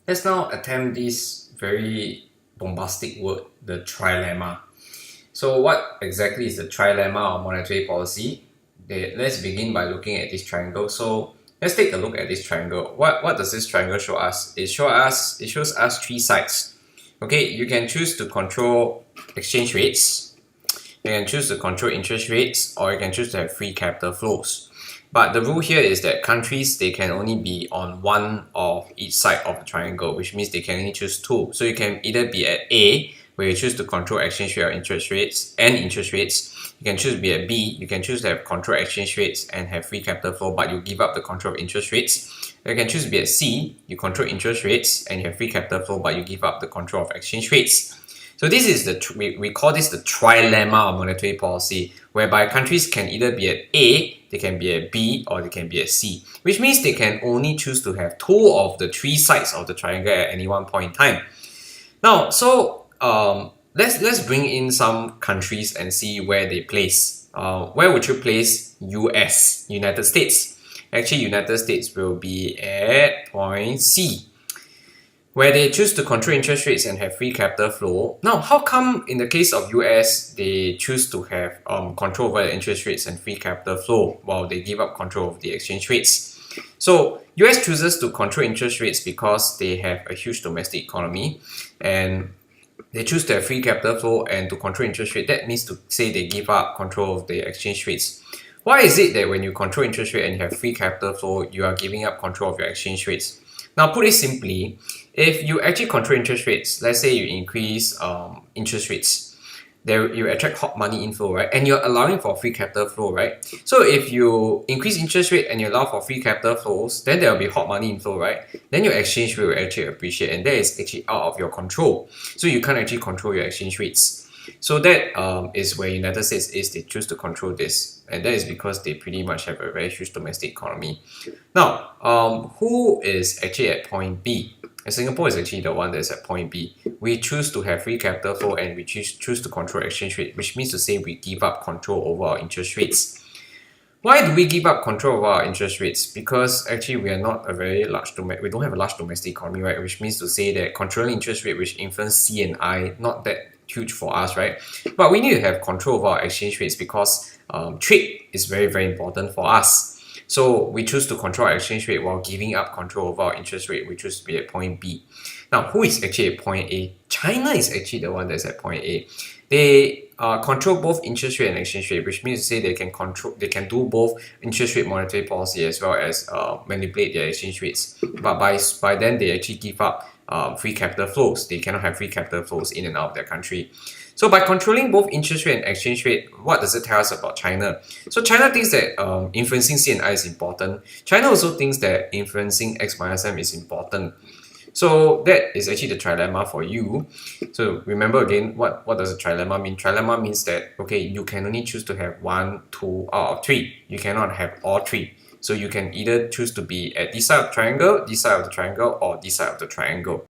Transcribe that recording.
Let's now attempt this very bombastic word, the trilemma. So what exactly is the trilemma of monetary policy? Let's begin by looking at this triangle. So let's take a look at this triangle. What does this triangle show us? It shows us three sides. Okay, you can choose to control exchange rates, you can choose to control interest rates, or you can choose to have free capital flows. But the rule here is that countries, they can only be on one of each side of the triangle, which means they can only choose two. So you can either be at A, where you choose to control exchange rate or interest rates. You can choose to be at B, you can choose to have control exchange rates and have free capital flow, but you give up the control of interest rates. You can choose to be at C, you control interest rates and you have free capital flow, but you give up the control of exchange rates. So this is we call this the trilemma of monetary policy, whereby countries can either be at A, they can be at B, or they can be at C, which means they can only choose to have two of the three sides of the triangle at any one point in time. Now, so let's bring in some countries and see where they place. Where would you place US, United States? Actually, United States will be at point C, where they choose to control interest rates and have free capital flow. Now, how come in the case of US, they choose to have control over the interest rates and free capital flow while they give up control of the exchange rates? So, US chooses to control interest rates because they have a huge domestic economy and they choose to have free capital flow and to control interest rate. That means to say they give up control of the exchange rates. Why is it that when you control interest rate and you have free capital flow, you are giving up control of your exchange rates? Now, put it simply, if you actually control interest rates, let's say you increase interest rates, there you attract hot money inflow, right? And you're allowing for free capital flow, right? So if you increase interest rate and you allow for free capital flows, then there will be hot money inflow, right? Then your exchange rate will actually appreciate, and that is actually out of your control. So you can't actually control your exchange rates. So that is where United States is. They choose to control this, and that is because they pretty much have a very huge domestic economy. Now, who is actually at point B? And Singapore is actually the one that's at point B. We choose to have free capital flow and we choose to control exchange rate, which means to say we give up control over our interest rates. Why do we give up control over our interest rates? Because actually we are not a very large we don't have a large domestic economy, right? Which means to say that controlling interest rate, which influence C and I, not that huge for us, right? But we need to have control over our exchange rates because trade is very, very important for us. So we choose to control our exchange rate while giving up control over our interest rate. We choose to be at point B. Now, who is actually at point A? China is actually the one that's at point A. They control both interest rate and exchange rate, which means to say they can do both interest rate monetary policy as well as manipulate their exchange rates. But by then they actually give up free capital flows. They cannot have free capital flows in and out of their country. So by controlling both interest rate and exchange rate, what does it tell us about China? So China thinks that influencing C and I is important. China also thinks that influencing X minus M is important. So that is actually the trilemma for you. So remember again, what does a trilemma mean? Trilemma means that, okay, you can only choose to have one, two out of three. You cannot have all three. So you can either choose to be at this side of the triangle, this side of the triangle, or this side of the triangle.